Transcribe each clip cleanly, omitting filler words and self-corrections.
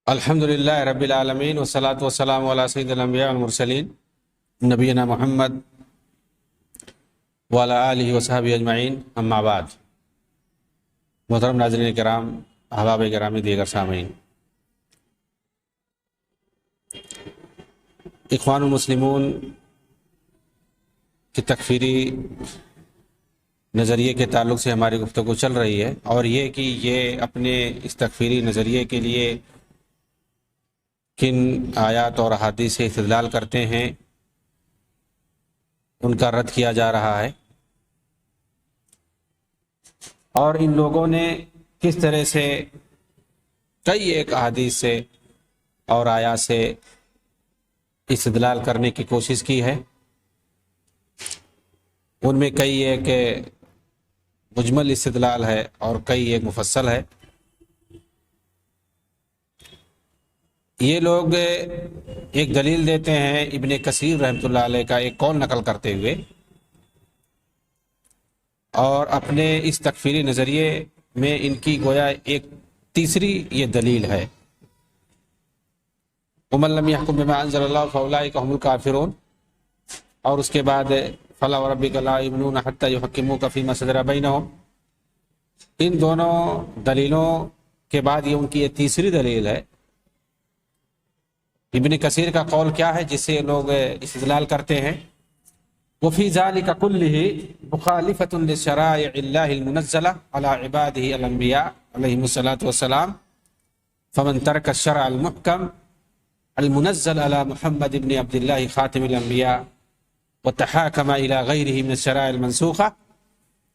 الحمدللہ رب العالمین والصلاة والسلام علی سید الانبیاء والمرسلین نبینا محمد وعلی آلہ وصحبہ اجمعین، اما بعد۔ محترم ناظرین کرام، احباب گرامی، دیگر سامعین، اخوان المسلمون کی تکفیری نظریے کے تعلق سے ہماری گفتگو چل رہی ہے، اور یہ کہ یہ اپنے اس تکفیری نظریے کے لیے کن آیات اور احادیث سے استدلال کرتے ہیں، ان کا رد کیا جا رہا ہے، اور ان لوگوں نے کس طرح سے کئی ایک احادیث سے اور آیات سے استدلال کرنے کی کوشش کی ہے۔ ان میں کئی ایک مجمل استدلال ہے اور کئی ایک مفصل ہے۔ یہ لوگ ایک دلیل دیتے ہیں ابن کثیر رحمۃ اللہ علیہ کا ایک قول نقل کرتے ہوئے، اور اپنے اس تکفیری نظریے میں ان کی گویا ایک تیسری یہ دلیل ہے، وَمَن لَّمْ يَحْكُم بِمَا أَنزَلَ اللَّهُ فَأُولَٰئِكَ هُمُ الْكَافِرُونَ، اور اس کے بعد فَلَا وَرَبِّكَ لَا يُؤْمِنُونَ حَتَّىٰ يُحَكِّمُوكَ فِيمَا شَجَرَ بَيْنَهُمْ۔ ان دونوں دلیلوں کے بعد یہ ان کی یہ تیسری دلیل ہے۔ ابن کثیر کا قول کیا ہے جس سے لوگ استدلال کرتے ہیں؟ وفي ذلك كله مخالفة لشرائع الله المنزلة على عباده الأنبياء عليهم الصلاة والسلام، فمن ترك الشرع المحكم المنزل على محمد بن عبد الله خاتم الأنبياء وتحاكم إلى غيره من الشرائع المنسوخة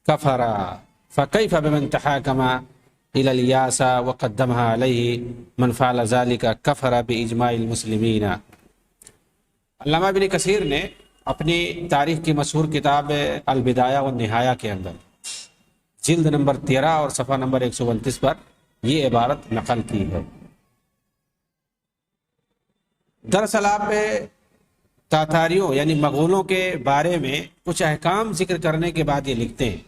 كفر، فكيف بمن تحاكم إلى الياس وقدمها عليه من فعل ذلك كفر بإجماع المسلمين۔ علامہ ابن کثیر نے اپنی تاریخ کی مشہور کتاب البدایہ والنہایہ کے اندر جلد نمبر 13 اور صفحہ نمبر 129 پر یہ عبارت نقل کی ہے۔ دراصل آپ تاتاریوں یعنی مغولوں کے بارے میں کچھ احکام ذکر کرنے کے بعد یہ لکھتے ہیں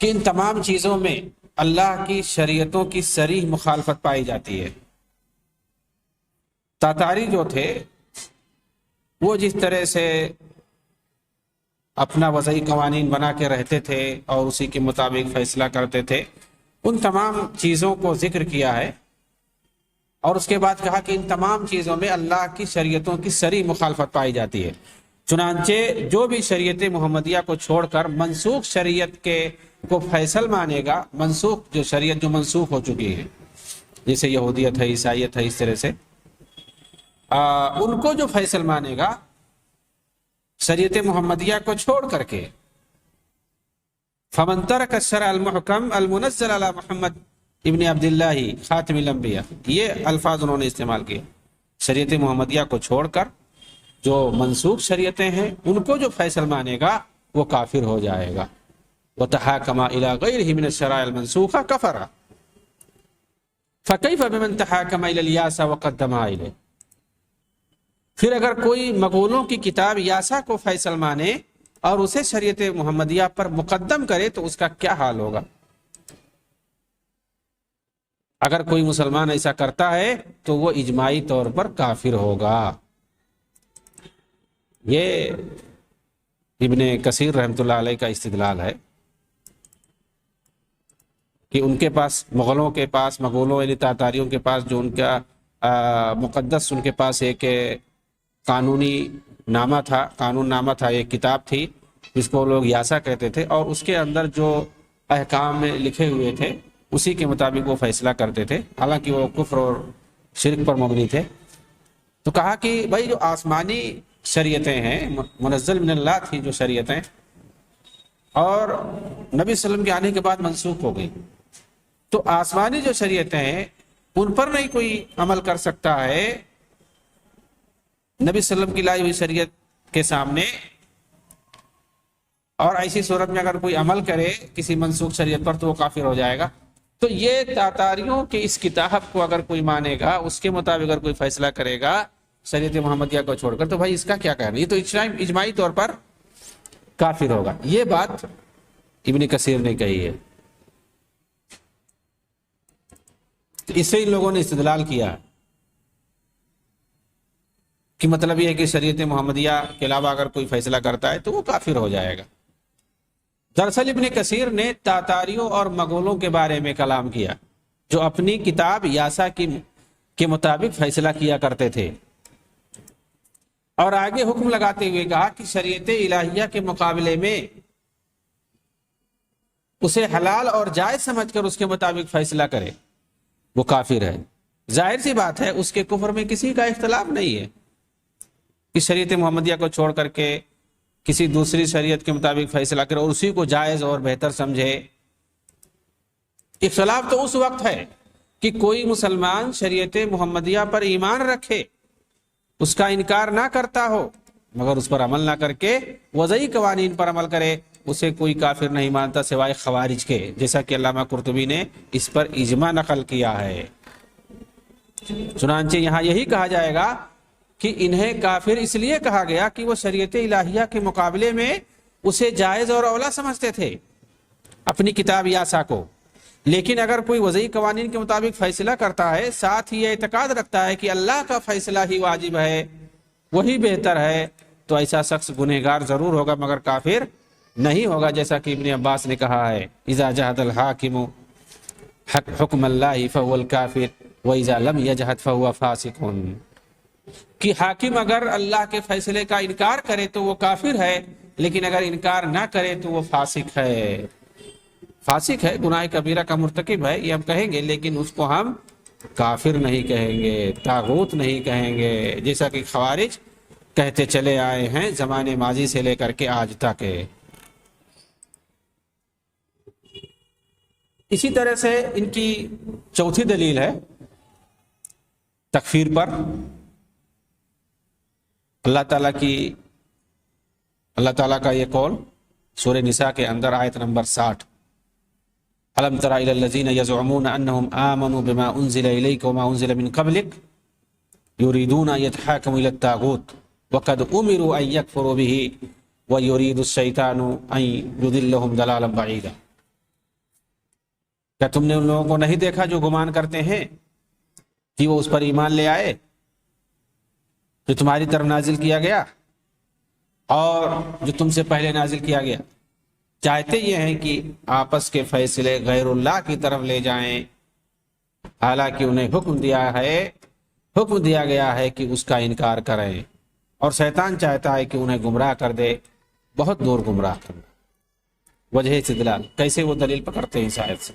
کہ ان تمام چیزوں میں اللہ کی شریعتوں کی صریح مخالفت پائی جاتی ہے۔ تاتاری جو تھے وہ جس طرح سے اپنا وضعی قوانین بنا کے رہتے تھے اور اسی کے مطابق فیصلہ کرتے تھے، ان تمام چیزوں کو ذکر کیا ہے، اور اس کے بعد کہا کہ ان تمام چیزوں میں اللہ کی شریعتوں کی صریح مخالفت پائی جاتی ہے۔ چنانچہ جو بھی شریعت محمدیہ کو چھوڑ کر منسوخ شریعت کے کو فیصل مانے گا، منسوخ جو شریعت جو منسوخ ہو چکی ہے، جیسے یہودیت ہے، عیسائیت ہے، اس طرح سے ان کو جو فیصل مانے گا شریعت محمدیہ کو چھوڑ کر کے، فمن ترک الشرع المحکم المنزل علی محمد ابن عبداللہ خاتم الانبیاء، یہ الفاظ انہوں نے استعمال کیے، شریعت محمدیہ کو چھوڑ کر جو منسوخ شریعتیں ہیں ان کو جو فیصل مانے گا وہ کافر ہو جائے گا۔ وتحاکم الی غیرہ من الشرائع المنسوخہ کفر، فکیف بمن تحاکم الی الیاس وقدمها الیہ۔ پھر اگر کوئی مغولوں کی کتاب یاسا کو فیصل مانے اور اسے شریعت محمدیہ پر مقدم کرے تو اس کا کیا حال ہوگا؟ اگر کوئی مسلمان ایسا کرتا ہے تو وہ اجماعی طور پر کافر ہوگا۔ یہ ابن کثیر رحمۃ اللہ علیہ کا استدلال ہے کہ ان کے پاس مغولوں یعنی تاتاریوں کے پاس جو ان کا مقدس، ان کے پاس ایک قانون نامہ تھا، ایک کتاب تھی جس کو لوگ یاسا کہتے تھے، اور اس کے اندر جو احکام لکھے ہوئے تھے اسی کے مطابق وہ فیصلہ کرتے تھے، حالانکہ وہ کفر اور شرک پر مبنی تھے۔ تو کہا کہ بھائی جو آسمانی شریعتیں ہیں، منزل من اللہ تھی جو شریعتیں، اور نبی صلی اللہ علیہ وسلم کے آنے کے بعد منسوخ ہو گئی، تو آسمانی جو شریعتیں ہیں ان پر نہیں کوئی عمل کر سکتا ہے نبی صلی اللہ علیہ وسلم کی لائی ہوئی شریعت کے سامنے، اور ایسی صورت میں اگر کوئی عمل کرے کسی منسوخ شریعت پر تو وہ کافر ہو جائے گا۔ تو یہ تاتاریوں کی اس کتاب کو اگر کوئی مانے گا، اس کے مطابق اگر کوئی فیصلہ کرے گا شریعت محمدیہ کو چھوڑ کر، تو بھائی اس کا کیا کہنا، یہ تو اجماعی طور پر کافر ہوگا۔ یہ بات ابن کثیر نے کہی ہے۔ تو اس سے ان لوگوں نے استدلال کیا کہ مطلب یہ ہے کہ شریعت محمدیہ کے علاوہ اگر کوئی فیصلہ کرتا ہے تو وہ کافر ہو جائے گا۔ دراصل ابن کثیر نے تاتاریوں اور مغولوں کے بارے میں کلام کیا جو اپنی کتاب یاسا کے مطابق فیصلہ کیا کرتے تھے، اور آگے حکم لگاتے ہوئے کہا کہ شریعت الہیہ کے مقابلے میں اسے حلال اور جائز سمجھ کر اس کے مطابق فیصلہ کرے وہ کافر ہے۔ ظاہر سی بات ہے اس کے کفر میں کسی کا اختلاف نہیں ہے کہ شریعت محمدیہ کو چھوڑ کر کے کسی دوسری شریعت کے مطابق فیصلہ کرے اور اسی کو جائز اور بہتر سمجھے۔ اختلاف تو اس وقت ہے کہ کوئی مسلمان شریعت محمدیہ پر ایمان رکھے، اس کا انکار نہ کرتا ہو، مگر اس پر عمل نہ کر کے وضعی قوانین پر عمل کرے، اسے کوئی کافر نہیں مانتا سوائے خوارج کے، جیسا کہ علامہ قرطبی نے اس پر اجماع نقل کیا ہے۔ چنانچہ یہاں یہی کہا جائے گا کہ انہیں کافر اس لیے کہا گیا کہ وہ شریعت الہیہ کے مقابلے میں اسے جائز اور اولا سمجھتے تھے، اپنی کتاب یاسا کو، لیکن اگر کوئی وضعی قوانین کے مطابق فیصلہ کرتا ہے، ساتھ ہی یہ اعتقاد رکھتا ہے کہ اللہ کا فیصلہ ہی واجب ہے، وہی بہتر ہے، تو ایسا شخص گنہگار ضرور ہوگا مگر کافر نہیں ہوگا، جیسا کہ ابن عباس نے کہا ہے اذا جحد الحاکم حکم اللہ فهو الکافر واذا لم یجحد فهو فاسق، کہ حاکم اگر اللہ کے فیصلے کا انکار کرے تو وہ کافر ہے، لیکن اگر انکار نہ کرے تو وہ فاسق ہے۔ فاسق ہے، گناہ کبیرہ کا مرتکب ہے، یہ ہم کہیں گے، لیکن اس کو ہم کافر نہیں کہیں گے، طاغوت نہیں کہیں گے، جیسا کہ خوارج کہتے چلے آئے ہیں زمانے ماضی سے لے کر کے آج تک۔ اسی طرح سے ان کی چوتھی دلیل ہے تکفیر پر، اللہ تعالیٰ کا یہ قول سورہ نساء کے اندر آیت نمبر 60، الم تر الی الذین یزعمون انہم آمنوا بما انزل الیک وما انزل من قبلک یریدون ان یتحاکموا الی الطاغوت وقد امروا ان یکفروا به ویرید الشیطان ان یضلهم ضلالا بعیدا۔ کیا تم نے ان لوگوں کو نہیں دیکھا جو گمان کرتے ہیں کہ وہ اس پر ایمان لے آئے جو تمہاری طرف نازل کیا گیا اور جو تم سے پہلے نازل کیا گیا، چاہتے یہ ہیں کہ آپس کے فیصلے غیر اللہ کی طرف لے جائیں، حالانکہ انہیں حکم دیا گیا ہے کہ اس کا انکار کریں، اور شیطان چاہتا ہے کہ انہیں گمراہ کر دے، بہت دور گمراہ کرنا۔ وجہ استدلال، کیسے وہ دلیل پکڑتے ہیں اس آیت سے؟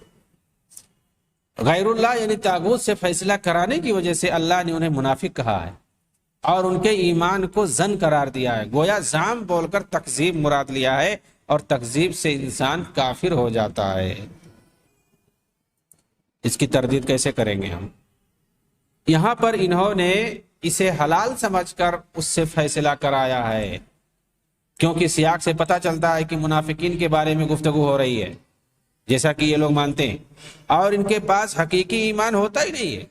غیر اللہ یعنی طاغوت سے فیصلہ کرانے کی وجہ سے اللہ نے انہیں منافق کہا ہے اور ان کے ایمان کو زن قرار دیا ہے، گویا زعم بول کر تکذیب مراد لیا ہے، اور تکذیب سے انسان کافر ہو جاتا ہے۔ اس کی تردید کیسے کریں گے ہم؟ یہاں پر انہوں نے اسے حلال سمجھ کر اس سے فیصلہ کرایا ہے، کیونکہ سیاق سے پتہ چلتا ہے کہ منافقین کے بارے میں گفتگو ہو رہی ہے، جیسا کہ یہ لوگ مانتے ہیں، اور ان کے پاس حقیقی ایمان ہوتا ہی نہیں ہے،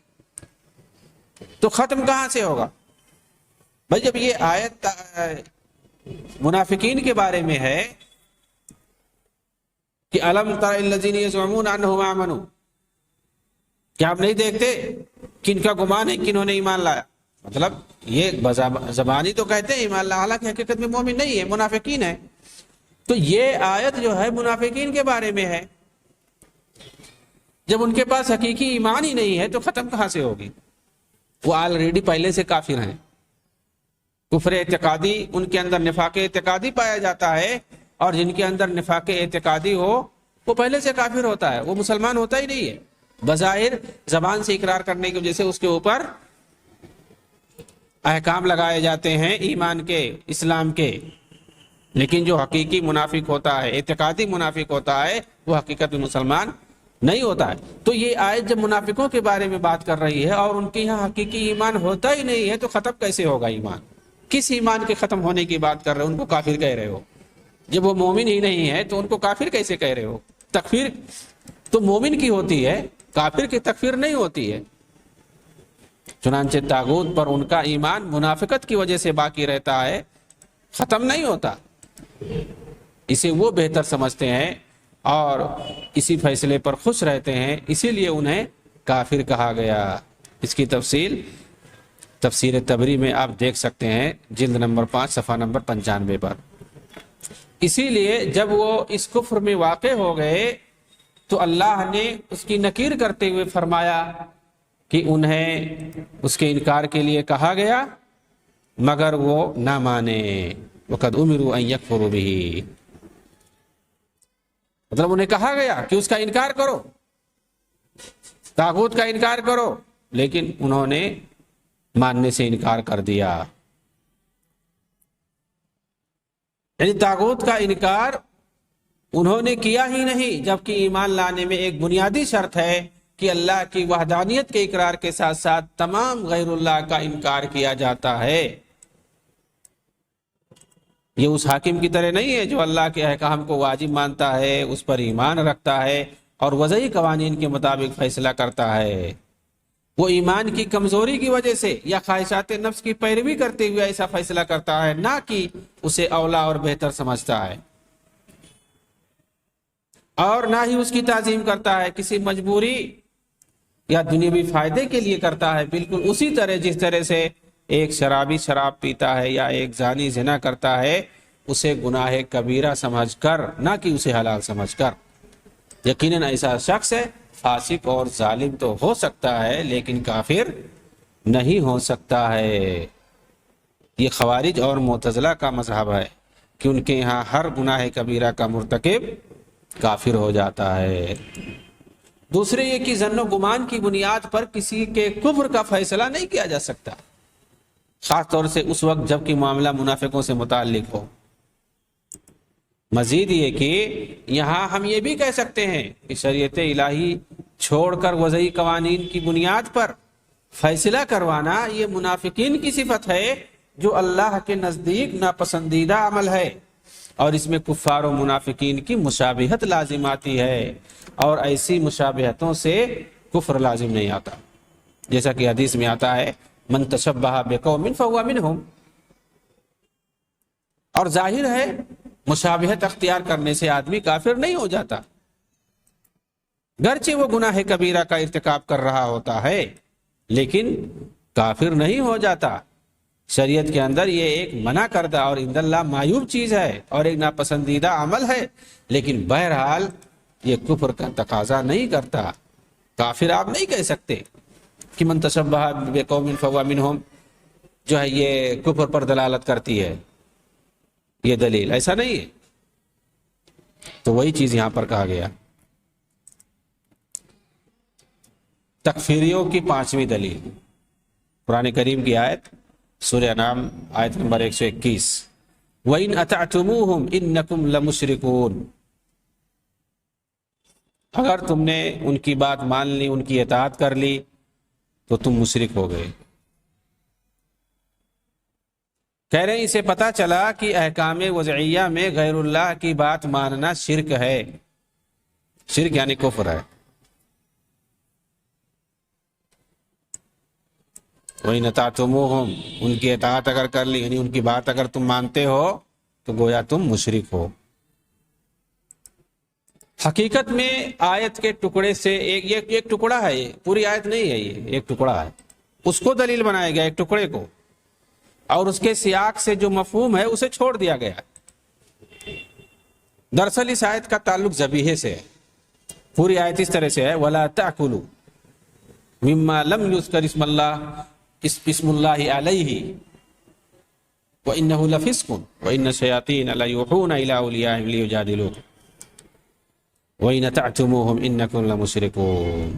تو ختم کہاں سے ہوگا؟ بھائی جب یہ آیت منافقین کے بارے میں ہے کہ الم تر الذین یزعمون انہم آمنوا، کیا آپ نہیں دیکھتے کہ ان کا گمان ہے کہ انہوں نے ایمان لایا؟ مطلب یہ زبانی تو کہتے ہیں ایمان لایا، حالانکہ حقیقت میں مومن نہیں ہے، منافقین ہے۔ تو یہ آیت جو ہے منافقین کے بارے میں ہے، جب ان کے پاس حقیقی ایمان ہی نہیں ہے تو ختم کہاں سے ہوگی؟ وہ آلریڈی پہلے سے کافر ہیں، کفر اعتقادی، ان کے اندر نفاق اعتقادی پایا جاتا ہے، اور جن کے اندر نفاق اعتقادی ہو وہ پہلے سے کافر ہوتا ہے، وہ مسلمان ہوتا ہی نہیں ہے، بظاہر زبان سے اقرار کرنے کی وجہ سے اس کے اوپر احکام لگائے جاتے ہیں ایمان کے، اسلام کے، لیکن جو حقیقی منافق ہوتا ہے، اعتقادی منافق ہوتا ہے، وہ حقیقت میں مسلمان نہیں ہوتا ہے۔ تو یہ آیت جب منافقوں کے بارے میں بات کر رہی ہے اور ان کے یہاں حقیقی ایمان ہوتا ہی نہیں ہے تو ختم کیسے ہوگا ایمان؟ کس ایمان کے ختم ہونے کی بات کر رہے ہو؟ ان کو کافر کہہ رہے ہو، جب وہ مومن ہی نہیں ہے تو ان کو کافر کیسے کہہ رہے ہو؟ تکفیر تو مومن کی ہوتی ہے، کافر کی تکفیر نہیں ہوتی ہے۔ چنانچہ طاغوت پر ان کا ایمان منافقت کی وجہ سے باقی رہتا ہے، ختم نہیں ہوتا، اسے وہ بہتر سمجھتے ہیں اور اسی فیصلے پر خوش رہتے ہیں، اسی لیے انہیں کافر کہا گیا۔ اس کی تفسیر تبری میں آپ دیکھ سکتے ہیں، جلد نمبر 5 صفحہ نمبر 95 پر۔ اسی لیے جب وہ اس کفر میں واقع ہو گئے تو اللہ نے اس کی نکیر کرتے ہوئے فرمایا کہ انہیں اس کے انکار کے لیے کہا گیا مگر وہ نہ مانے۔ وَقَدْ أُمِرُوا أَن يَكْفُرُوا بِهِ، مطلب انہیں کہا گیا کہ اس کا انکار کرو، طاغوت کا انکار کرو، لیکن انہوں نے ماننے سے انکار کر دیا۔ یعنی طاغوت کا انکار انہوں نے کیا ہی نہیں، جبکہ ایمان لانے میں ایک بنیادی شرط ہے کہ اللہ کی وحدانیت کے اقرار کے ساتھ ساتھ تمام غیر اللہ کا انکار کیا جاتا ہے۔ یہ اس حاکم کی طرح نہیں ہے جو اللہ کے احکام کو واجب مانتا ہے، اس پر ایمان رکھتا ہے اور وضعی قوانین کے مطابق فیصلہ کرتا ہے۔ وہ ایمان کی کمزوری کی وجہ سے یا خواہشات نفس کی پیروی کرتے ہوئے ایسا فیصلہ کرتا ہے، نہ کہ اسے اولا اور بہتر سمجھتا ہے، اور نہ ہی اس کی تعظیم کرتا ہے کسی مجبوری یا دنیاوی فائدے کے لیے کرتا ہے، بالکل اسی طرح جس طرح سے ایک شرابی شراب پیتا ہے یا ایک زانی زنا کرتا ہے، اسے گناہ کبیرہ سمجھ کر، نہ کہ اسے حلال سمجھ کر۔ یقیناً ایسا شخص ہے فاسق اور ظالم تو ہو سکتا ہے لیکن کافر نہیں ہو سکتا ہے۔ یہ خوارج اور معتزلہ کا مذہب ہے کہ ان کے ہاں ہر گناہ کبیرہ کا مرتکب کافر ہو جاتا ہے۔ دوسرے یہ کہ ظن و گمان کی بنیاد پر کسی کے کفر کا فیصلہ نہیں کیا جا سکتا، خاص طور سے اس وقت جب کہ معاملہ منافقوں سے متعلق ہو۔ مزید یہ کہ یہاں ہم یہ بھی کہہ سکتے ہیں کہ شریعت الہی چھوڑ کر وضعی قوانین کی بنیاد پر فیصلہ کروانا یہ منافقین کی صفت ہے جو اللہ کے نزدیک ناپسندیدہ عمل ہے، اور اس میں کفار و منافقین کی مشابہت لازم آتی ہے، اور ایسی مشابہتوں سے کفر لازم نہیں آتا، جیسا کہ حدیث میں آتا ہے من تشبہ بقوم فہو منہم۔ اور ظاہر ہے مشابہت اختیار کرنے سے آدمی کافر نہیں ہو جاتا، گرچہ وہ گناہ کبیرہ کا ارتکاب کر رہا ہوتا ہے لیکن کافر نہیں ہو جاتا۔ شریعت کے اندر یہ ایک منع کردہ اور عند اللہ معیوب چیز ہے اور ایک ناپسندیدہ عمل ہے، لیکن بہرحال یہ کفر کا تقاضا نہیں کرتا۔ کافر آپ نہیں کہہ سکتے کہ من تشبہ بقوم فہو منہم جو ہے یہ کفر پر دلالت کرتی ہے، یہ دلیل ایسا نہیں ہے۔ تو وہی چیز یہاں پر کہا گیا۔ تکفیریوں کی 5ویں دلیل قرآن کریم کی آیت سورہ انعام آیت نمبر 121، وَإِنْ أَطَعْتُمُوهُمْ إِنَّكُمْ لَمُشْرِكُونَ، اگر تم نے ان کی بات مان لی، ان کی اطاعت کر لی تو تم مشرک ہو گئے۔ کہہ رہے ہیں اسے پتہ چلا کہ احکام وضعیہ میں غیر اللہ کی بات ماننا شرک ہے، شرک یعنی کفر ہے۔ وَإِنْ أَطَعْتُمُوهُمْ، ان کی اطاعت اگر کر لی یعنی ان کی بات اگر تم مانتے ہو تو گویا تم مشرک ہو۔ حقیقت میں آیت کے ٹکڑے سے ایک ٹکڑا ہے، یہ پوری آیت نہیں ہے، یہ ایک ٹکڑا ہے، اس کو دلیل بنایا گیا ایک ٹکڑے کو، اور اس کے سیاق سے جو مفہوم ہے اسے چھوڑ دیا گیا۔ دراصل اس آیت کا تعلق ذبیحے سے ہے۔ پوری آیت اس طرح سے ہے وَلَا تَأْكُلُوا مِمَّا لَمْ يُذْكَرِ اسْمُ اللَّهِ عَلَيْهِ وَإِنَّهُ لَفِسْقٌ وَإِنَّ الشَّيَاطِينَ لَيُوحُونَ إِلَىٰ أَوْلِيَائِهِمْ لِيُجَادِلُوكُمْ وَإِنْ أَطَعْتُمُوهُمْ إِنَّكُمْ لَمُشْرِكُونَ۔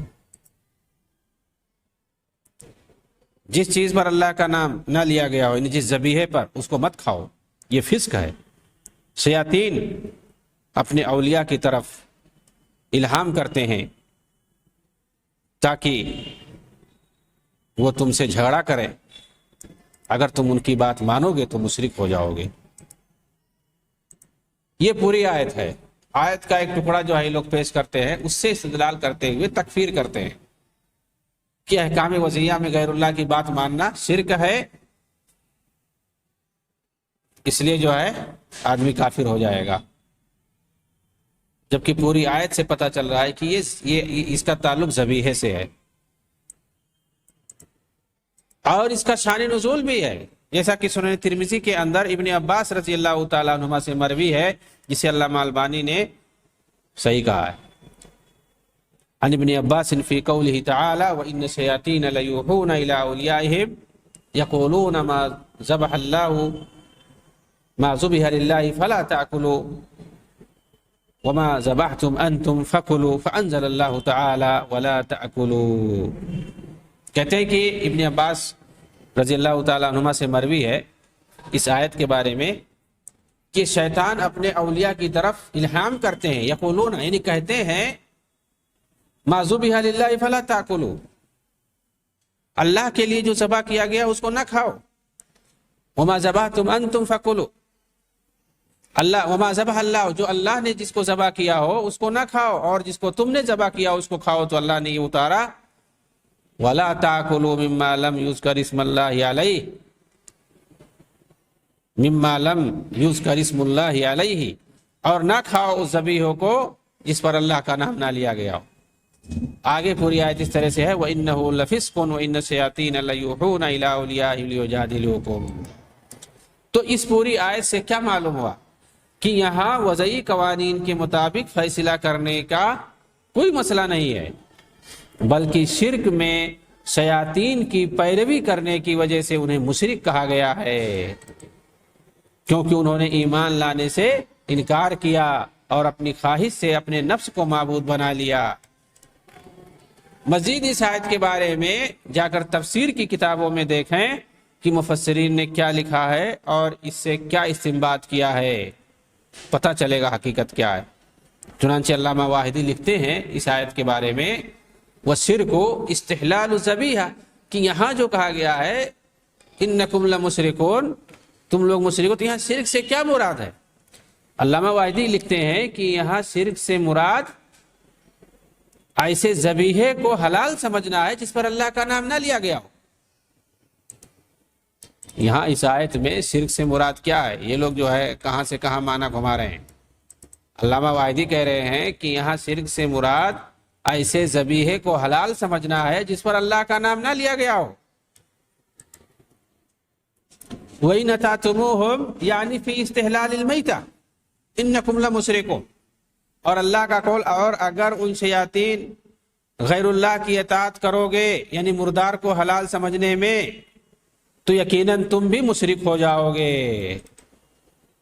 جس چیز پر اللہ کا نام نہ لیا گیا ہو، یعنی جس ذبیحے پر، اس کو مت کھاؤ، یہ فسق ہے۔ شیاطین اپنے اولیاء کی طرف الہام کرتے ہیں تاکہ وہ تم سے جھگڑا کریں، اگر تم ان کی بات مانو گے تو مشرک ہو جاؤ گے۔ یہ پوری آیت ہے۔ آیت کا ایک ٹکڑا جو ہے لوگ پیش کرتے ہیں، اس سے استدلال کرتے ہوئے تکفیر کرتے ہیں کہ احکام وضعیہ میں غیر اللہ کی بات ماننا شرک ہے، اس لیے جو ہے آدمی کافر ہو جائے گا، جبکہ پوری آیت سے پتہ چل رہا ہے کہ یہ اس کا تعلق ذبیحے سے ہے۔ اور اس کا شان نزول بھی ہے، جیسا کہ سنن ترمذی کے اندر ابن عباس رضی اللہ تعالیٰ عنہما سے مروی ہے، جسے علامہ البانی نے صحیح کہا ہے۔ عن ابن عباس فی قولہ تعالی وَإِنَّ الشَّيَاطِينَ لَيُوحُونَ إِلَىٰ أَوْلِيَائِهِمْ يَقُولُونَ مَا ذُبِحَ لِلَّهِ فَلَا تَأْكُلُوا وَمَا ذَبَحْتُمْ أَنْتُمْ فَكُلُوا فَأَنزَلَ اللَّهُ تَعَالَى وَلَا تَأْكُلُوا۔ کہتے ہیں کہ ابن عباس رضی اللہ تعالیٰ عنہما سے مروی ہے اس آیت کے بارے میں کہ شیطان اپنے اولیاء کی طرف الہام کرتے ہیں، یقولون یعنی کہتے ہیں ما ذبح للہ فلا تاکلوا، اللہ کے لیے جو ذبح کیا گیا اس کو نہ کھاؤ، وما ذبحتم انتم فکلوا، اللہ وما ذبح اللہ، جو اللہ نے جس کو ذبح کیا ہو اس کو نہ کھاؤ، اور جس کو تم نے ذبح کیا اس کو کھاؤ۔ تو اللہ نے یہ اتارا ولا تاکلوا مما لم یذکر اسم اللہ علیہ، مما لم یذکر اسم اللہ علیہ، اور نہ کھاؤ اس ذبیحہ کو جس پر اللہ کا نام نہ لیا گیا ہو۔ آگے پوری آیت اس طرح سے ہے وَإِنَّهُ لَفِسْقٌ وَإِنَّ الشَّيَاطِينَ لَيُوحُونَ إِلَىٰ أَوْلِيَائِهِمْ لِيُجَادِلُوكُمْ۔ تو اس پوری آیت سے کیا معلوم ہوا کہ یہاں وضعی قوانین کے مطابق فیصلہ کرنے کا کوئی مسئلہ نہیں ہے، بلکہ شرک میں شیاطین کی پیروی کرنے کی وجہ سے انہیں مشرک کہا گیا ہے، کیونکہ انہوں نے ایمان لانے سے انکار کیا اور اپنی خواہش سے اپنے نفس کو معبود بنا لیا۔ مزید اس آیت کے بارے میں جا کر تفسیر کی کتابوں میں دیکھیں کہ مفسرین نے کیا لکھا ہے اور اس سے کیا استنباط کیا ہے، پتہ چلے گا حقیقت کیا ہے۔ چنانچہ علامہ واحدی لکھتے ہیں اس آیت کے بارے میں وَالشِّرْكُ اسْتِحْلَالُ الذَّبِیحَہ، کہ یہاں جو کہا گیا ہے اِنَّکُمْ لَمُشْرِکُونَ، تم لوگ مشرک ہو، تو یہاں شرک سے کیا مراد ہے؟ علامہ واحدی لکھتے ہیں کہ یہاں شرک سے مراد ایسے ذبیحے کو حلال سمجھنا ہے جس پر اللہ کا نام نہ لیا گیا ہو۔ یہاں اس آیت میں شرک سے مراد کیا ہے؟ یہ لوگ جو ہے کہاں سے کہاں معنی گھما رہے ہیں۔ علامہ واحدی کہہ رہے ہیں کہ یہاں شرک سے مراد ایسے ذبیحے کو حلال سمجھنا ہے جس پر اللہ کا نام نہ لیا گیا ہو۔ وَإِنْ أَطَعْتُمُوهُمْ یعنی فی استحلال المیتہ انکم لمشرکون، اور اللہ کا قول اور اگر ان شیاطین غیر اللہ کی اطاعت کرو گے یعنی مردار کو حلال سمجھنے میں تو یقیناً تم بھی مشرک ہو جاؤ گے۔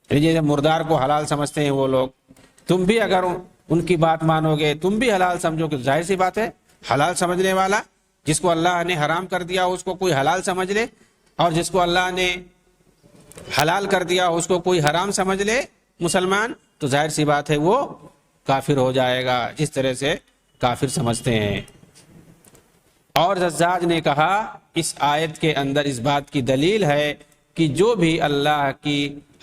جیسے مردار کو حلال سمجھتے ہیں وہ لوگ، تم بھی اگر ان کی بات مانو گے تم بھی حلال سمجھو گے۔ ظاہر سی بات ہے حلال سمجھنے والا جس کو اللہ نے حرام کر دیا اس کو کوئی حلال سمجھ لے، اور جس کو اللہ نے حلال کر دیا اس کو کوئی حرام سمجھ لے مسلمان، تو ظاہر سی بات ہے وہ کافر ہو جائے گا، جس طرح سے کافر سمجھتے ہیں۔ اور زجاج نے کہا اس آیت کے اندر اس بات کی دلیل ہے کہ جو بھی اللہ کی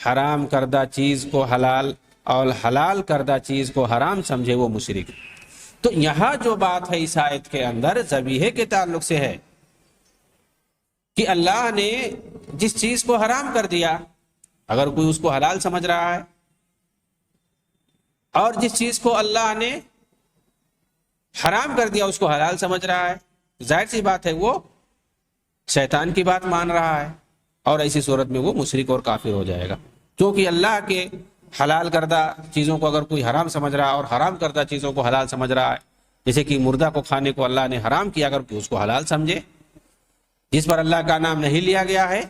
حرام کردہ چیز کو حلال اور حلال کردہ چیز کو حرام سمجھے وہ مشرک۔ تو یہاں جو بات ہے اس آیت کے اندر ذبیحے کے تعلق سے ہے کہ اللہ نے جس چیز کو حرام کر دیا اگر کوئی اس کو حلال سمجھ رہا ہے، اور جس چیز کو اللہ نے حرام کر دیا اس کو حلال سمجھ رہا ہے، ظاہر سی بات ہے وہ شیطان کی بات مان رہا ہے، اور ایسی صورت میں وہ مشرک اور کافر ہو جائے گا۔ کیونکہ اللہ کے حلال کردہ چیزوں کو اگر کوئی حرام سمجھ رہا ہے اور حرام کردہ چیزوں کو حلال سمجھ رہا ہے، جیسے کہ مردہ کو کھانے کو اللہ نے حرام کیا اگر کوئی اس کو حلال سمجھے، جس پر اللہ کا نام نہیں لیا گیا ہے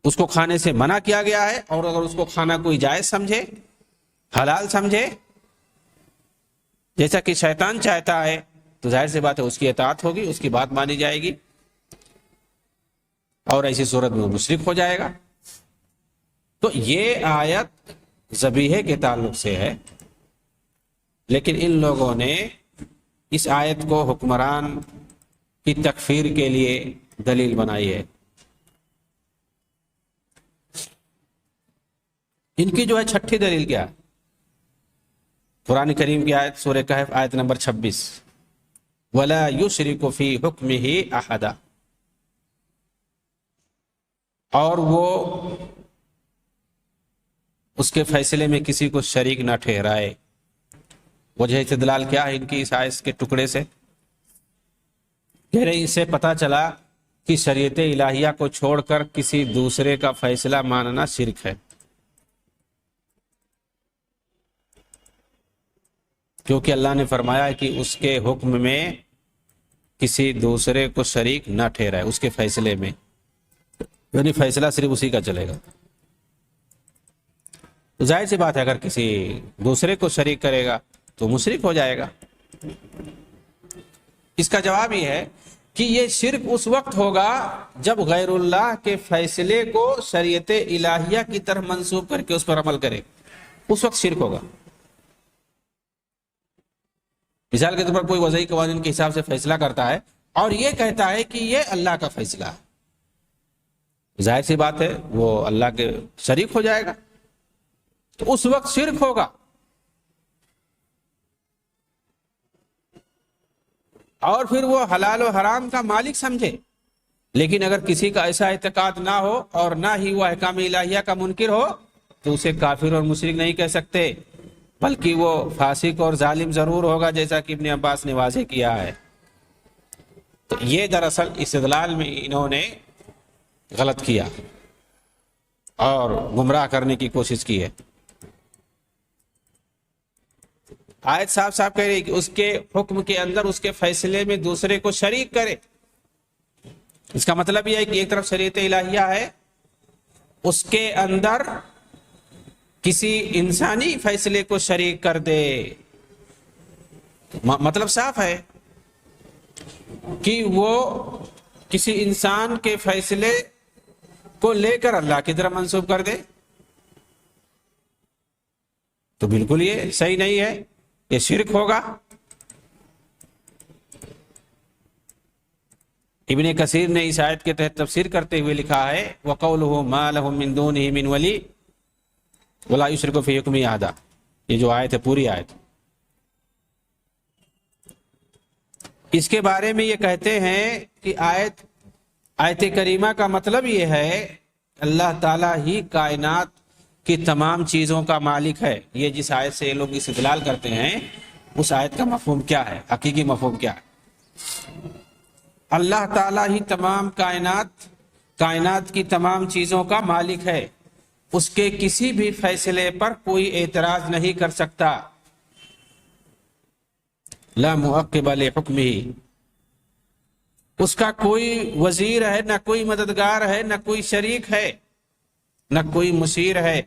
اس کو کھانے سے منع کیا گیا ہے، اور اگر اس کو کھانا کوئی جائز سمجھے حلال سمجھے جیسا کہ شیطان چاہتا ہے، تو ظاہر سی بات ہے اس کی اطاعت ہوگی، اس کی بات مانی جائے گی، اور ایسی صورت میں وہ مشرک ہو جائے گا۔ تو یہ آیت ذبیحے کے تعلق سے ہے، لیکن ان لوگوں نے اس آیت کو حکمران کی تکفیر کے لیے دلیل بنائی ہے۔ ان کی جو ہے چھٹی دلیل کیا ہے؟ قرآن کریم کی آیت سورہ کہف آیت نمبر 26 وَلَا يُشْرِكُ فِي حُكْمِهِ أَحَدًا، اور وہ اس کے فیصلے میں کسی کو شریک نہ ٹھہرائے۔ وجہ استدلال کیا ہے ان کی اس آیت کے ٹکڑے سے؟ کہہ رہے اس سے پتہ چلا کہ شریعت الہیہ کو چھوڑ کر کسی دوسرے کا فیصلہ ماننا شرک ہے، کیونکہ اللہ نے فرمایا ہے کہ اس کے حکم میں کسی دوسرے کو شریک نہ ٹھہرائے، اس کے فیصلے میں، یعنی فیصلہ صرف اسی کا چلے گا۔ تو ظاہر سی بات ہے اگر کسی دوسرے کو شریک کرے گا تو مشرک ہو جائے گا۔ اس کا جواب یہ ہے کہ یہ شرک اس وقت ہوگا جب غیر اللہ کے فیصلے کو شریعت الہیہ کی طرف منسوب کر کے اس پر عمل کرے، اس وقت شرک ہوگا۔ مثال کے طور پر کوئی وضعی قوانین کے حساب سے فیصلہ کرتا ہے اور یہ کہتا ہے کہ یہ اللہ کا فیصلہ ہے، ظاہر سی بات ہے وہ اللہ کے شریک ہو جائے گا، تو اس وقت شرک ہوگا۔ اور پھر وہ حلال و حرام کا مالک سمجھے، لیکن اگر کسی کا ایسا اعتقاد نہ ہو اور نہ ہی وہ احکام الہیہ کا منکر ہو تو اسے کافر اور مشرک نہیں کہہ سکتے، بلکہ وہ فاسق اور ظالم ضرور ہوگا، جیسا کہ ابن عباس نے واضح کیا ہے۔ تو یہ دراصل استدلال میں انہوں نے غلط کیا اور گمراہ کرنے کی کوشش کی ہے۔ آیت صاف صاف کہہ رہی کہ اس کے حکم کے اندر اس کے فیصلے میں دوسرے کو شریک کرے۔ اس کا مطلب یہ ہے کہ ایک طرف شریعت الہیہ ہے، اس کے اندر کسی انسانی فیصلے کو شریک کر دے، مطلب صاف ہے کہ وہ کسی انسان کے فیصلے کو لے کر اللہ کی طرف منسوب کر دے، تو بالکل یہ صحیح نہیں ہے، یہ شرک ہوگا۔ ابن کثیر نے اس آیت کے تحت تفسیر کرتے ہوئے لکھا ہے وَقَوْلُهُ مَا لَهُم مِّن دُونِهِ مِّن وَلِيٍّ وَلَا يُشْرِكُ فِي حُكْمِهِ أَحَدًا، یہ جو آیت ہے پوری آیت، اس کے بارے میں یہ کہتے ہیں کہ آیت کریمہ کا مطلب یہ ہے اللہ تعالیٰ ہی کائنات کی تمام چیزوں کا مالک ہے۔ یہ جس آیت سے یہ لوگ استدلال کرتے ہیں اس آیت کا مفہوم کیا ہے، حقیقی مفہوم کیا ہے؟ اللہ تعالیٰ ہی تمام کائنات کی تمام چیزوں کا مالک ہے، اس کے کسی بھی فیصلے پر کوئی اعتراض نہیں کر سکتا۔ لا معقب لحکمہ، اس کا کوئی وزیر ہے، نہ کوئی مددگار ہے، نہ کوئی شریک ہے، نہ کوئی مشیر ہے،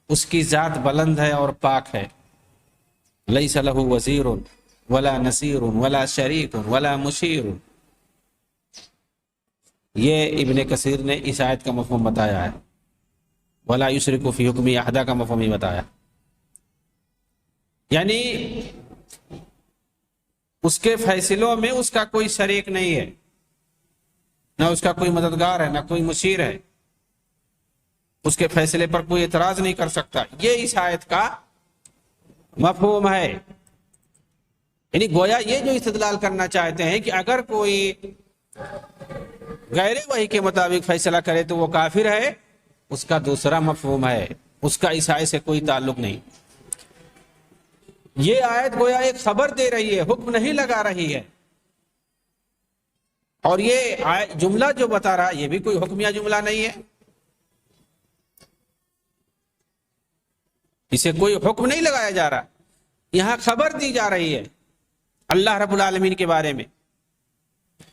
اس کی ذات بلند ہے اور پاک ہے۔ لیس لہ وزیر ولا نصیر ولا شریک ولا مشیر، یہ ابن کثیر نے اس آیت کا مفہوم بتایا ہے۔ ولا یشرک فی حکمہ احدا کا مفہوم ہی بتایا، یعنی اس کے فیصلوں میں اس کا کوئی شریک نہیں ہے، نہ اس کا کوئی مددگار ہے، نہ کوئی مشیر ہے، اس کے فیصلے پر کوئی اعتراض نہیں کر سکتا۔ یہ اس آیت کا مفہوم ہے، یعنی گویا یہ جو استدلال کرنا چاہتے ہیں کہ اگر کوئی غیر وحی کے مطابق فیصلہ کرے تو وہ کافر ہے، اس کا دوسرا مفہوم ہے، اس کا اس آیت سے کوئی تعلق نہیں۔ یہ آیت گویا ایک خبر دے رہی ہے، حکم نہیں لگا رہی ہے، اور یہ جملہ جو بتا رہا یہ بھی کوئی حکمیہ جملہ نہیں ہے، اسے کوئی حکم نہیں لگایا جا رہا، یہاں خبر دی جا رہی ہے اللہ رب العالمین کے بارے میں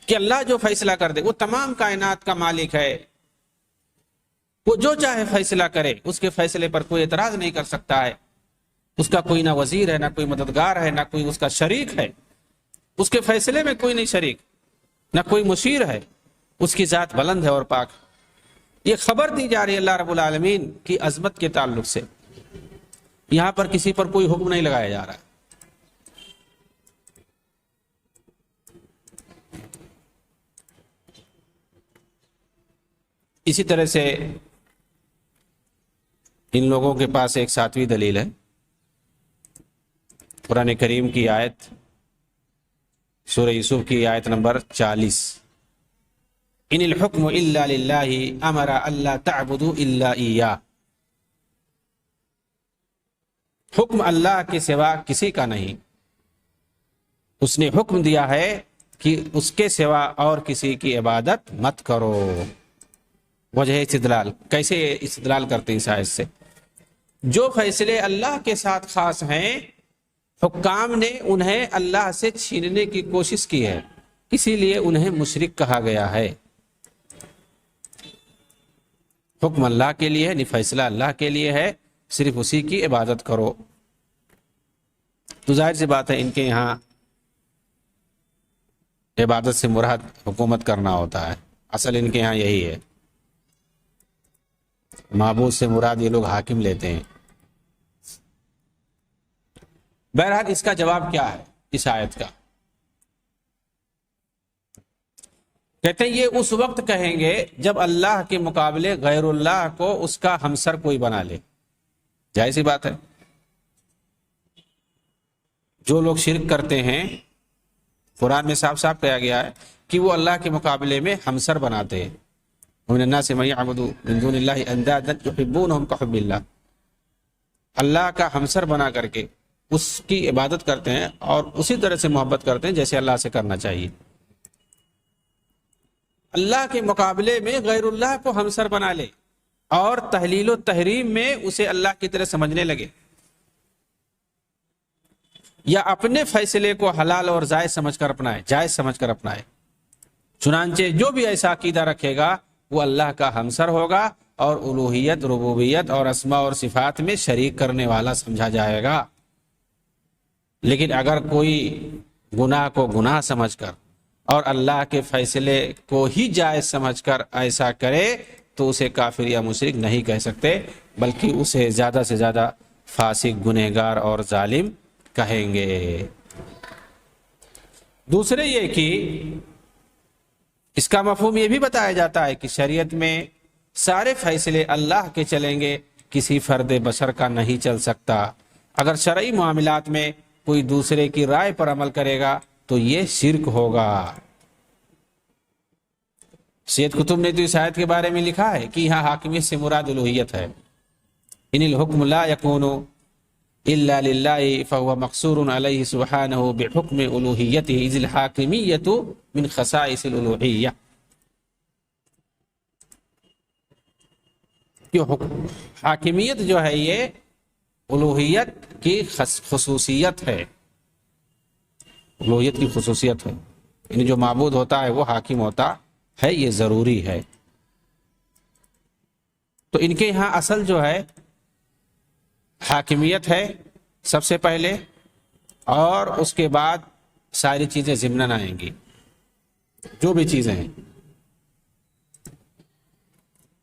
کہ اللہ جو فیصلہ کر دے، وہ تمام کائنات کا مالک ہے، وہ جو چاہے فیصلہ کرے، اس کے فیصلے پر کوئی اعتراض نہیں کر سکتا ہے، اس کا کوئی نہ وزیر ہے، نہ کوئی مددگار ہے، نہ کوئی اس کا شریک ہے، اس کے فیصلے میں کوئی نہیں شریک، نہ کوئی مشیر ہے، اس کی ذات بلند ہے اور پاک۔ یہ خبر دی جا رہی ہے اللہ رب العالمین کی عظمت کے تعلق سے، یہاں پر کسی پر کوئی حکم نہیں لگایا جا رہا۔ اسی طرح سے ان لوگوں کے پاس ایک ساتویں دلیل ہے، قرآن کریم کی آیت سورہ یوسف کی آیت نمبر 40، ان الحکم الا للہ امر الا تعبدوا الا ایاہ، حکم اللہ کے سوا کسی کا نہیں، اس نے حکم دیا ہے کہ اس کے سوا اور کسی کی عبادت مت کرو۔ وجہ استدلال، کیسے استدلال کرتے ہیں اس آیت سے؟ جو فیصلے اللہ کے ساتھ خاص ہیں حکام نے انہیں اللہ سے چھیننے کی کوشش کی ہے، اسی لیے انہیں مشرک کہا گیا ہے۔ حکم اللہ کے لیے ہے، فیصلہ اللہ کے لیے ہے، صرف اسی کی عبادت کرو۔ تو ظاہر سی بات ہے ان کے یہاں عبادت سے مراد حکومت کرنا ہوتا ہے، اصل ان کے یہاں یہی ہے، معبود سے مراد یہ لوگ حاکم لیتے ہیں۔ بہرحال اس کا جواب کیا ہے اس آیت کا؟ کہتے ہیں یہ اس وقت کہیں گے جب اللہ کے مقابلے غیر اللہ کو اس کا ہمسر کوئی بنا لے۔ ظاہر سی بات ہے، جو لوگ شرک کرتے ہیں قرآن میں صاف صاف کہا گیا ہے کہ وہ اللہ کے مقابلے میں ہمسر بناتے ہیں۔ ومن الناس من يعبد من دون الله اندادا يحبونهم كحب الله، اللہ کا ہمسر بنا کر کے اس کی عبادت کرتے ہیں اور اسی طرح سے محبت کرتے ہیں جیسے اللہ سے کرنا چاہیے۔ اللہ کے مقابلے میں غیر اللہ کو ہمسر بنا لے اور تحلیل و تحریم میں اسے اللہ کی طرح سمجھنے لگے، یا اپنے فیصلے کو حلال اور جائز سمجھ کر اپنائے۔ چنانچہ جو بھی ایسا عقیدہ رکھے گا وہ اللہ کا ہمسر ہوگا اور الوہیت، ربوبیت اور اسماء اور صفات میں شریک کرنے والا سمجھا جائے گا۔ لیکن اگر کوئی گناہ کو گناہ سمجھ کر اور اللہ کے فیصلے کو ہی جائز سمجھ کر ایسا کرے تو اسے کافر یا مشرک نہیں کہہ سکتے، بلکہ اسے زیادہ سے زیادہ فاسق، گنہگار اور ظالم کہیں گے۔ دوسرے یہ کہ اس کا مفہوم یہ بھی بتایا جاتا ہے کہ شریعت میں سارے فیصلے اللہ کے چلیں گے، کسی فرد بشر کا نہیں چل سکتا۔ اگر شرعی معاملات میں کوئی دوسرے کی رائے پر عمل کرے گا تو یہ شرک ہوگا۔ سید قطب نے تو اس آیت کے بارے میں لکھا ہے کہ یہاں حاکمیت سے مراد الوہیت ہے۔ ان الحکم لا یکون الا للہ فهو مقصور علیہ سبحانہ بحکم الوہیتہ اذ الحاکمیت من خصائص الالوہیہ۔ حاکمیت جو ہے یہ الوہیت کی خصوصیت ہے، الوہیت کی خصوصیت ہے، یعنی جو معبود ہوتا ہے وہ حاکم ہوتا ہے، یہ ضروری ہے۔ تو ان کے یہاں اصل جو ہے حاکمیت ہے سب سے پہلے، اور اس کے بعد ساری چیزیں ضمناً آئیں گی، جو بھی چیزیں ہیں۔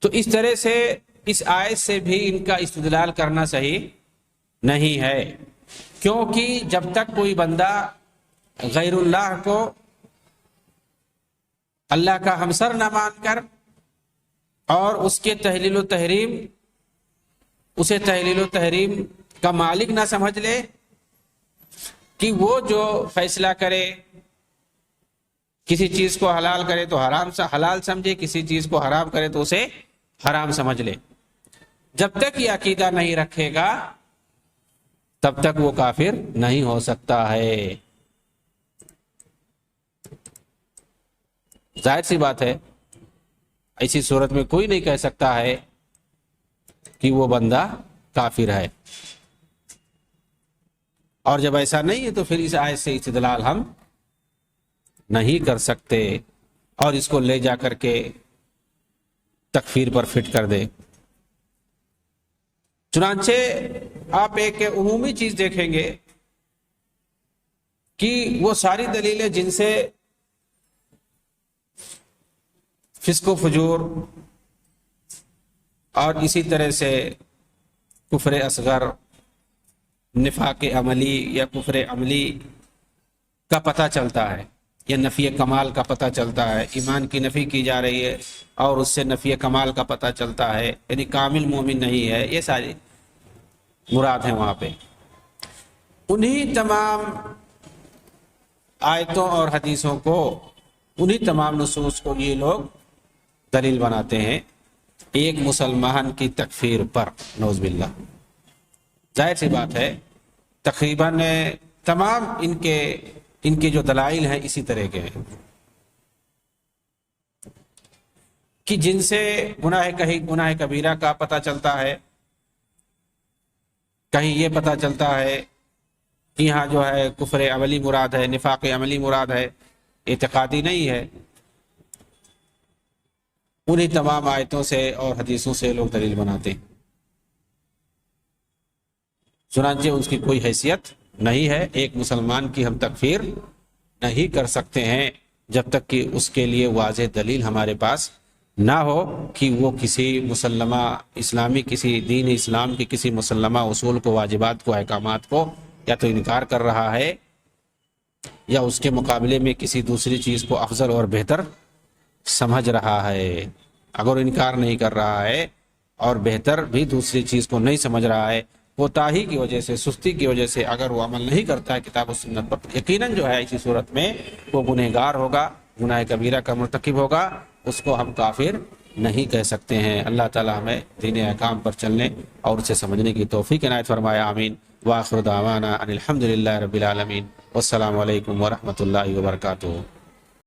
تو اس طرح سے اس آیت سے بھی ان کا استدلال کرنا صحیح نہیں ہے، کیونکہ جب تک کوئی بندہ غیر اللہ کو اللہ کا ہمسر نہ مان کر اور اس کے تحلیل و تحریم، اسے تحلیل و تحریم کا مالک نہ سمجھ لے کہ وہ جو فیصلہ کرے، کسی چیز کو حلال کرے تو حلال سمجھے، کسی چیز کو حرام کرے تو اسے حرام سمجھ لے، جب تک یہ عقیدہ نہیں رکھے گا تب تک وہ کافر نہیں ہو سکتا ہے۔ ظاہر سی بات ہے، ایسی صورت میں کوئی نہیں کہہ سکتا ہے کہ وہ بندہ کافر ہے، اور جب ایسا نہیں ہے تو پھر اس آیت سے استدلال ہم نہیں کر سکتے اور اس کو لے جا کر کے تکفیر پر فٹ کر دے۔ چنانچہ آپ ایک عمومی چیز دیکھیں گے کہ وہ ساری دلیلیں جن سے فسق و فجور اور اسی طرح سے کفر اصغر، نفاق عملی یا کفر عملی کا پتہ چلتا ہے، یا نفی کمال کا پتہ چلتا ہے، ایمان کی نفی کی جا رہی ہے اور اس سے نفی کمال کا پتہ چلتا ہے، یعنی کامل مومن نہیں ہے، یہ ساری مراد ہیں وہاں پہ۔ انہی تمام آیتوں اور حدیثوں کو، انہی تمام نصوص کو یہ لوگ دلیل بناتے ہیں ایک مسلمان کی تکفیر پر، نعوذ باللہ۔ ظاہر سی بات ہے تقریباً تمام ان کے ان کے جو دلائل ہیں اسی طرح کے ہیں کہ جن سے گناہ کبیرہ کا پتہ چلتا ہے، کہیں یہ پتہ چلتا ہے کہ یہاں جو ہے کفر عملی مراد ہے، نفاق عملی مراد ہے، اعتقادی نہیں ہے، انہی تمام آیتوں سے اور حدیثوں سے لوگ دلیل بناتے ہیں، چنانچہ اس کی کوئی حیثیت نہیں ہے۔ ایک مسلمان کی ہم تکفیر نہیں کر سکتے ہیں جب تک کہ اس کے لیے واضح دلیل ہمارے پاس نہ ہو کہ وہ کسی مسلمہ اسلامی، کسی دین اسلام کی کسی مسلمہ اصول کو، واجبات کو، احکامات کو یا تو انکار کر رہا ہے یا اس کے مقابلے میں کسی دوسری چیز کو افضل اور بہتر سمجھ رہا ہے۔ اگر انکار نہیں کر رہا ہے اور بہتر بھی دوسری چیز کو نہیں سمجھ رہا ہے، کوتاہی کی وجہ سے، سستی کی وجہ سے اگر وہ عمل نہیں کرتا ہے کتاب و سنت پر، یقیناً جو ہے اسی صورت میں وہ گنہگار ہوگا، گناہ کبیرہ کا مرتکب ہوگا، اس کو ہم کافر نہیں کہہ سکتے ہیں۔ اللہ تعالی ہمیں دین احکام پر چلنے اور اسے سمجھنے کی توفیق عنایت فرمائے، آمین۔ وآخر دعوانا ان الحمد للہ رب العالمین، والسلام علیکم ورحمۃ اللہ وبرکاتہ۔